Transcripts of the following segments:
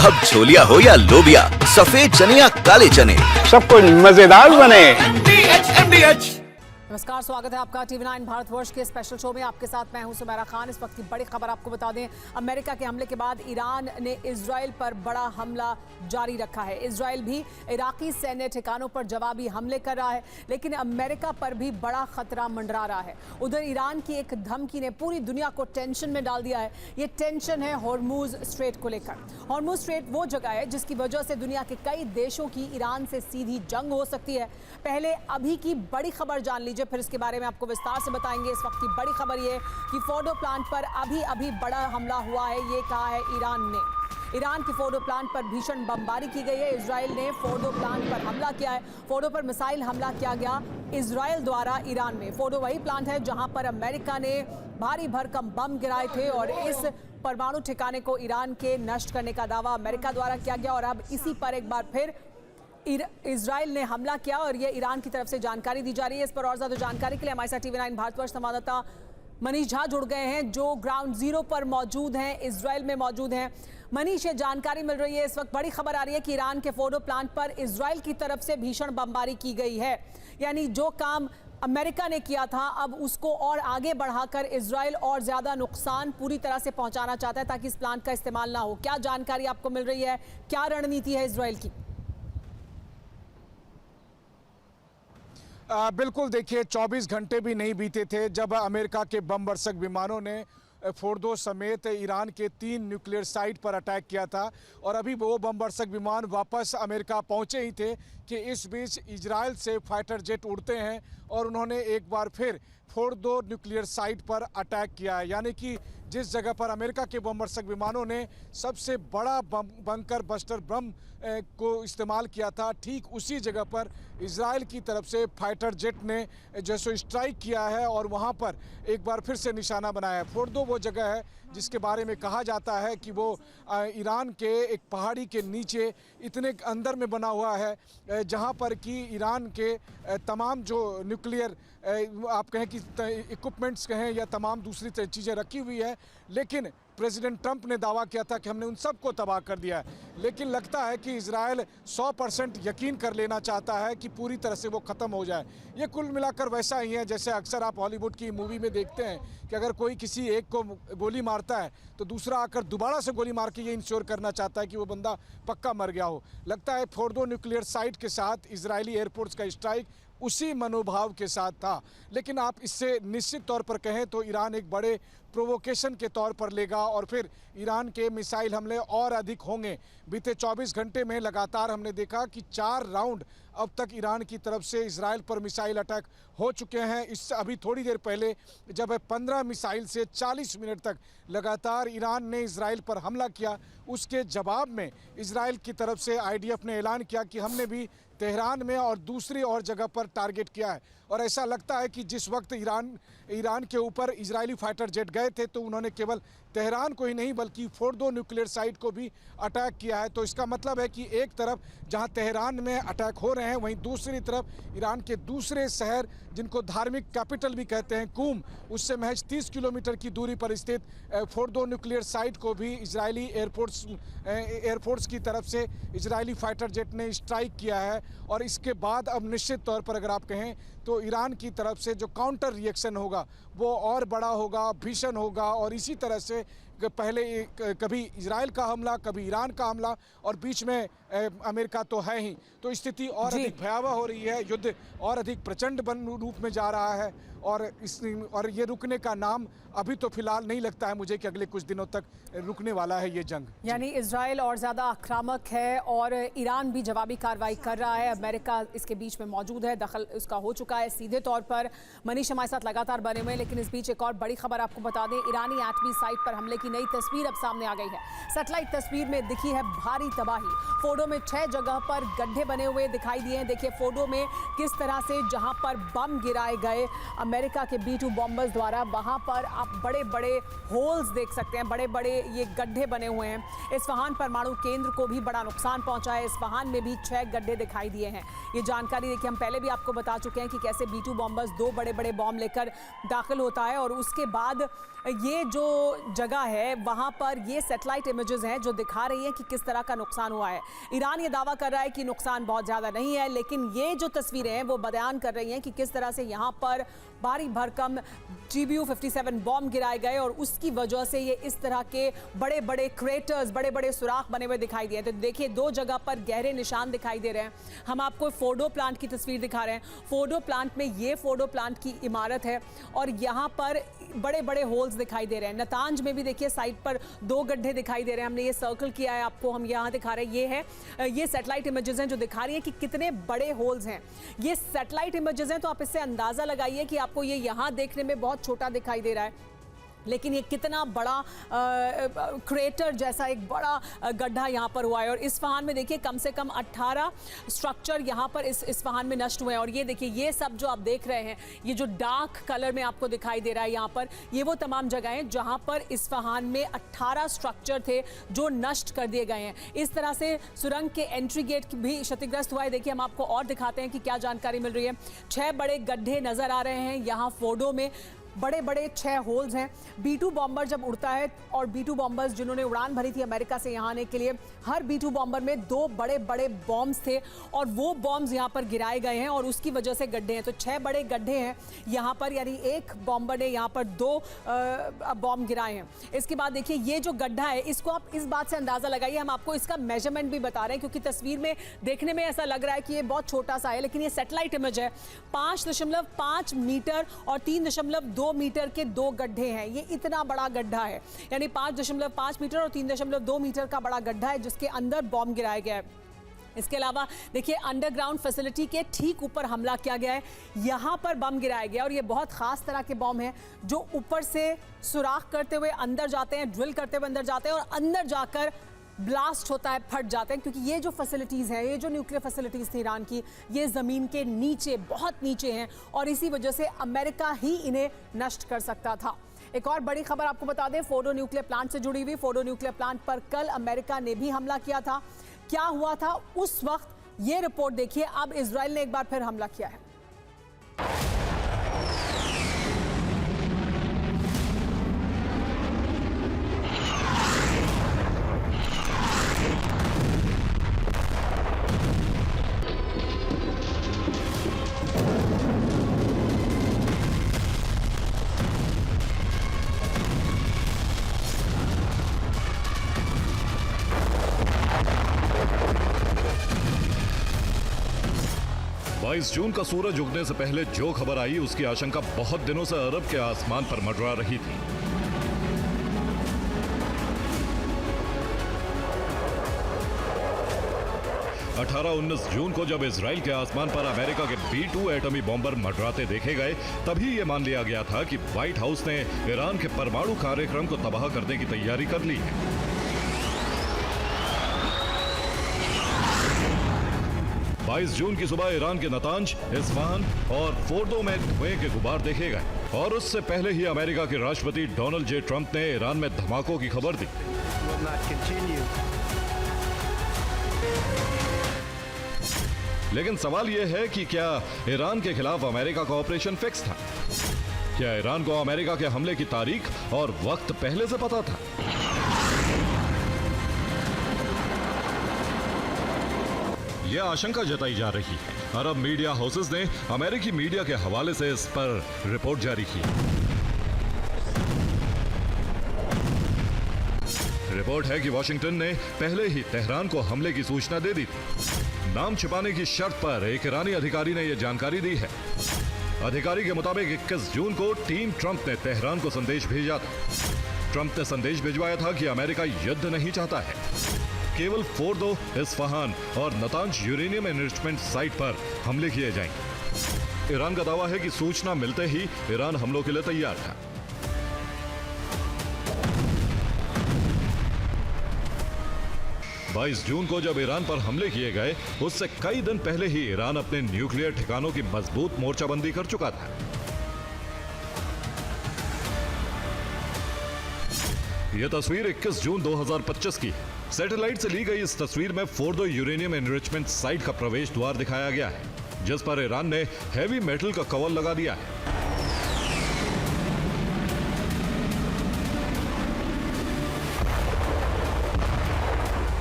अब छोलिया हो या लोबिया, सफेद चने या काले चने, सब कुछ मजेदार बने। नमस्कार, स्वागत है आपका TV9 भारतवर्ष के स्पेशल शो में। आपके साथ मैं हूं सुमेरा खान। इस वक्त की बड़ी खबर आपको बता दें, अमेरिका के हमले के बाद ईरान ने इजराइल पर बड़ा हमला जारी रखा है। इजराइल भी इराकी सैन्य ठिकानों पर जवाबी हमले कर रहा है, लेकिन अमेरिका पर भी बड़ा खतरा मंडरा रहा है। उधर ईरान की एक धमकी ने पूरी दुनिया को टेंशन में डाल दिया है। ये टेंशन है हॉर्मुज स्ट्रेट को लेकर। हॉर्मुज स्ट्रेट वो जगह है जिसकी वजह से दुनिया के कई देशों की ईरान से सीधी जंग हो सकती है। पहले अभी की बड़ी खबर जान लीजिए, फिर इसके बारे में आपको विस्तार से बताएंगे। इस वक्त की बड़ी खबर ये कि फोर्डो प्लांट पर अभी बड़ा हमला हुआ है, ये कहा है ईरान ने। ईरान के फोर्डो प्लांट पर भीषण बमबारी की गई है। इजराइल ने फोर्डो प्लांट पर हमला किया है। फोर्डो पर मिसाइल हमला किया गया इजराइल द्वारा ईरान में। फोर्डो वही प्लांट है जहां पर अमेरिका ने भारी भरकम बम गिराए थे और इस परमाणु ठिकाने को ईरान के नष्ट करने का दावा अमेरिका द्वारा किया गया। और अब इसी पर एक बार फिर इजराइल ने हमला किया और ये ईरान की तरफ से जानकारी दी जा रही है। इस पर और ज्यादा जानकारी के लिए हमारे साथ TV9 भारतवर्ष संवाददाता मनीष झा जुड़ गए हैं, जो ग्राउंड जीरो पर मौजूद हैं, इजराइल में मौजूद हैं। मनीष, ये जानकारी मिल रही है, इस वक्त बड़ी खबर आ रही है कि ईरान के फोर्डो प्लांट पर इजराइल की तरफ से भीषण बमबारी की गई है। यानी जो काम अमेरिका ने किया था, अब उसको और आगे बढ़ाकर इजराइल और ज्यादा नुकसान पूरी तरह से पहुंचाना चाहता है ताकि इस प्लांट का इस्तेमाल ना हो। क्या जानकारी आपको मिल रही है, क्या रणनीति है इजराइल की? बिल्कुल, देखिए 24 घंटे भी नहीं बीते थे जब अमेरिका के बम वर्षक विमानों ने फोर्डो समेत ईरान के 3 न्यूक्लियर साइट पर अटैक किया था। और अभी वो बम वर्षक विमान वापस अमेरिका पहुंचे ही थे कि इस बीच इजराइल से फाइटर जेट उड़ते हैं और उन्होंने एक बार फिर फोर्डो न्यूक्लियर साइट पर अटैक किया है। यानी कि जिस जगह पर अमेरिका के बम वर्षक विमानों ने सबसे बड़ा बंकर बस्टर बम को इस्तेमाल किया था, ठीक उसी जगह पर इजराइल की तरफ से फाइटर जेट ने जो सो स्ट्राइक किया है और वहां पर एक बार फिर से निशाना बनाया है। फोर्डो वो जगह है जिसके बारे में कहा जाता है कि वो ईरान के एक पहाड़ी के नीचे इतने अंदर में बना हुआ है जहां पर कि ईरान के तमाम जो न्यूक्लियर आप कहें कि इक्विपमेंट्स कहें या तमाम दूसरी चीज़ें रखी हुई है। लेकिन प्रेसिडेंट ट्रंप ने दावा किया था कि हमने उन सबको तबाह कर दिया है। लेकिन लगता है कि इजराइल 100% यकीन कर लेना चाहता है कि पूरी तरह से वो ख़त्म हो जाए। ये कुल मिलाकर वैसा ही है जैसे अक्सर आप हॉलीवुड की मूवी में देखते हैं कि अगर कोई किसी एक को गोली मारता है तो दूसरा आकर दोबारा से गोली मार के ये इंश्योर करना चाहता है कि वो बंदा पक्का मर गया हो। लगता है फोर्डो न्यूक्लियर साइट के साथ इजरायली एयरपोर्ट्स का स्ट्राइक उसी मनोभाव के साथ था। लेकिन आप इससे निश्चित तौर पर कहें तो ईरान एक बड़े प्रोवोकेशन के तौर पर लेगा और फिर ईरान के मिसाइल हमले और अधिक होंगे। बीते 24 घंटे में लगातार हमने देखा कि 4 राउंड अब तक ईरान की तरफ से इजराइल पर मिसाइल अटैक हो चुके हैं। इससे अभी थोड़ी देर पहले जब 15 मिसाइल से 40 मिनट तक लगातार ईरान ने इजराइल पर हमला किया, उसके जवाब में इजराइल की तरफ से IDF ने ऐलान किया कि हमने भी तेहरान में और दूसरी और जगह पर टारगेट किया है। और ऐसा लगता है कि जिस वक्त ईरान के ऊपर इजरायली फाइटर जेट गए थे तो उन्होंने केवल तेहरान को ही नहीं बल्कि फोर्डो न्यूक्लियर साइट को भी अटैक किया है। तो इसका मतलब है कि एक तरफ जहां तेहरान में अटैक हो रहे हैं, वहीं दूसरी तरफ ईरान के दूसरे शहर जिनको धार्मिक कैपिटल भी कहते हैं, कूम, उससे महज 30 किलोमीटर की दूरी पर स्थित फोर्डो न्यूक्लियर साइट को भी इजरायली एयरफोर्स की तरफ से इजरायली फाइटर जेट ने स्ट्राइक किया है। और इसके बाद अब निश्चित तौर पर अगर आप कहें तो ईरान की तरफ से जो काउंटर रिएक्शन होगा वो और बड़ा होगा, भीषण होगा। और इसी तरह से पहले कभी इजराइल का हमला, कभी ईरान का हमला और बीच में अमेरिका तो है ही, तो स्थिति और अधिक भयावह हो रही है। युद्ध और अधिक प्रचंड रूप में जा रहा है और ये रुकने का नाम अभी तो फिलहाल नहीं लगता है मुझे कि अगले कुछ दिनों तक रुकने वाला है ये जंग। यानी इजराइल और ज्यादा आक्रामक है और ईरान भी जवाबी कार्रवाई कर रहा है। अमेरिका इसके बीच में मौजूद है, दखल उसका हो चुका है सीधे तौर पर। मनीष हमारे साथ लगातार बने हुए हैं, लेकिन इस बीच एक और बड़ी खबर आपको बता दें। ईरानी एटमी साइट पर हमले की नई तस्वीर अब सामने आ गई है। सैटेलाइट तस्वीर में दिखी है भारी तबाही। फोर्डो में 6 जगह पर गड्ढे बने हुए दिखाई दिए हैं। देखिए फोर्डो में किस तरह से जहां पर बम गिराए गए अमेरिका के B-2 बॉम्बर्स द्वारा। वहां पर आप बड़े बड़े होल्स देख सकते हैं, बड़े बड़े ये गड्ढे बने हुए हैं। इस्फहान परमाणु केंद्र को भी बड़ा नुकसान पहुंचा है। इस्फहान में भी 6 गड्ढे दिखाई दिए हैं। ये जानकारी देखिए, हम पहले भी आपको बता चुके हैं कि कैसे B-2 बॉम्बर्स 2 बड़े बड़े बॉम्ब लेकर दाखिल होता है और उसके बाद ये जो जगह है वहां पर ये सैटेलाइट इमेजेस हैं जो दिखा रही हैं कि किस तरह का नुकसान हुआ है। ईरान ये दावा कर रहा है कि नुकसान बहुत ज़्यादा नहीं है, लेकिन ये जो तस्वीरें हैं वो बयान कर रही हैं कि किस तरह से यहाँ पर भारी भरकम GBU-57 बॉम्ब गिराए गए और उसकी वजह से ये इस तरह के बड़े बड़े क्रेटर्स, बड़े बड़े सुराख बने हुए दिखाई दिए। तो देखिए 2 जगह पर गहरे निशान दिखाई दे रहे हैं। हम आपको फोर्डो प्लांट की तस्वीर दिखा रहे हैं। फोर्डो प्लांट में ये फोर्डो प्लांट की इमारत है और यहाँ पर बड़े बड़े होल्स दिखाई दे रहे हैं। नतांज में भी देखिए साइड पर 2 गड्ढे दिखाई दे रहे हैं। हमने ये सर्कल किया है, आपको हम यहाँ दिखा रहे हैं। ये है, ये सैटेलाइट इमेजेस हैं जो दिखा रही है कि कितने बड़े होल्स हैं। ये सैटेलाइट इमेजेस हैं तो आप इससे अंदाजा लगाइए कि आपको ये यहाँ देखने में बहुत छोटा दिखाई दे रहा है, लेकिन ये कितना बड़ा क्रेटर जैसा एक बड़ा गड्ढा यहाँ पर हुआ है। और इस्फहान में देखिए कम से कम 18 स्ट्रक्चर यहाँ पर इस इस्फहान में नष्ट हुए हैं। और ये देखिए ये सब जो आप देख रहे हैं, ये जो डार्क कलर में आपको दिखाई दे रहा है यहाँ पर, ये वो तमाम जगह हैं जहाँ पर इस्फहान में 18 स्ट्रक्चर थे जो नष्ट कर दिए गए हैं। इस तरह से सुरंग के एंट्री गेट भी क्षतिग्रस्त हुआ है। देखिए हम आपको और दिखाते हैं कि क्या जानकारी मिल रही है। 6 बड़े गड्ढे नजर आ रहे हैं यहाँ फोर्डो में, बड़े बड़े 6 होल्स हैं। B-2 बॉम्बर जब उड़ता है और B-2 बॉम्बर्स जिन्होंने उड़ान भरी थी अमेरिका से यहाँ आने के लिए, हर B-2 बॉम्बर में 2 बड़े बड़े बॉम्ब्स थे और वो बॉम्ब्स यहाँ पर गिराए गए हैं और उसकी वजह से गड्ढे हैं। तो 6 बड़े गड्ढे हैं यहाँ पर, यानी एक बॉम्बर ने यहाँ पर 2 बॉम्ब गिराए हैं। इसके बाद देखिए ये जो गड्ढा है, इसको आप इस बात से अंदाज़ा लगाइए, हम आपको इसका मेजरमेंट भी बता रहे हैं क्योंकि तस्वीर में देखने में ऐसा लग रहा है कि ये बहुत छोटा सा है, लेकिन ये सैटेलाइट इमेज है। 5.5 मीटर और 3.2 मीटर के 2 गड्ढे हैं। ये इतना बड़ा गड्ढा है, यानी 5.5 मीटर और 3.2 मीटर का बड़ा गड्ढा है जिसके अंदर बॉम्ब गिराया गया है। इसके अलावा देखिए अंडरग्राउंड फैसिलिटी के ठीक ऊपर हमला किया गया है, यहाँ पर बम गिराया गया और ये बहुत खास तरह के बम हैं जो ऊपर से सुराख करते हुए अंदर जाते हैं, ड्रिल करते हुए अंदर जाते हैं और अंदर जाकर ब्लास्ट होता है, फट जाते हैं। क्योंकि ये जो फैसिलिटीज़ हैं, ये जो न्यूक्लियर फैसिलिटीज़ थी ईरान की, ये ज़मीन के नीचे, बहुत नीचे हैं और इसी वजह से अमेरिका ही इन्हें नष्ट कर सकता था। एक और बड़ी खबर आपको बता दें, फोर्डो न्यूक्लियर प्लांट से जुड़ी हुई। फोर्डो न्यूक्लियर प्लांट पर कल अमेरिका ने भी हमला किया था। क्या हुआ था उस वक्त, ये रिपोर्ट देखिए। अब इजराइल ने एक बार फिर हमला किया है। 22 जून का सूरज उगने से पहले जो खबर आई उसकी आशंका बहुत दिनों से अरब के आसमान पर मंडरा रही थी। अठारह 19 जून को जब इजराइल के आसमान पर अमेरिका के B-2 एटमी बॉम्बर मंडराते देखे गए, तभी ये मान लिया गया था कि व्हाइट हाउस ने ईरान के परमाणु कार्यक्रम को तबाह करने की तैयारी कर ली है। 22 जून की सुबह ईरान के नतांज, इस्फहान और फोर्डो में धुएं के गुबार देखे गए और उससे पहले ही अमेरिका के राष्ट्रपति डोनाल्ड जे ट्रंप ने ईरान में धमाकों की खबर दी। लेकिन सवाल यह है कि क्या ईरान के खिलाफ अमेरिका का ऑपरेशन फिक्स था? क्या ईरान को अमेरिका के हमले की तारीख और वक्त पहले से पता था? यह आशंका जताई जा रही है। अरब मीडिया हाउसेस ने अमेरिकी मीडिया के हवाले से इस पर रिपोर्ट जारी की। रिपोर्ट है कि वाशिंगटन ने पहले ही तेहरान को हमले की सूचना दे दी थी। नाम छिपाने की शर्त पर एक ईरानी अधिकारी ने यह जानकारी दी है। अधिकारी के मुताबिक 21 जून को टीम ट्रंप ने तेहरान को संदेश भेजा था। ट्रंप ने संदेश भिजवाया था कि अमेरिका युद्ध नहीं चाहता है, केवल फोर्डो, इस्फहान और नतांज यूरेनियम एनरिचमेंट साइट पर हमले किए जाएंगे। ईरान का दावा है कि सूचना मिलते ही ईरान हमलों के लिए तैयार था। बाईस जून को जब ईरान पर हमले किए गए, उससे कई दिन पहले ही ईरान अपने न्यूक्लियर ठिकानों की मजबूत मोर्चाबंदी कर चुका था। यह तस्वीर 21 जून 2025 की सैटेलाइट से ली गई इस तस्वीर में फोर्डो यूरेनियम एनरिचमेंट साइट का प्रवेश द्वार दिखाया गया है, जिस पर ईरान ने हैवी मेटल का कवर लगा दिया है।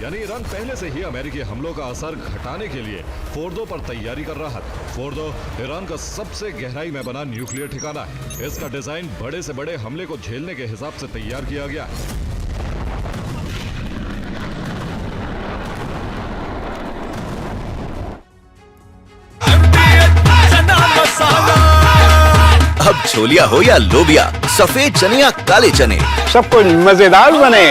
यानी ईरान पहले से ही अमेरिकी हमलों का असर घटाने के लिए फोर्डो पर तैयारी कर रहा था। फोर्डो ईरान का सबसे गहराई में बना न्यूक्लियर ठिकाना है। इसका डिजाइन बड़े से बड़े हमले को झेलने के हिसाब से तैयार किया गया है। अब छोलिया हो या लोबिया, सफेद चने या काले चने, सबको मजेदार बने।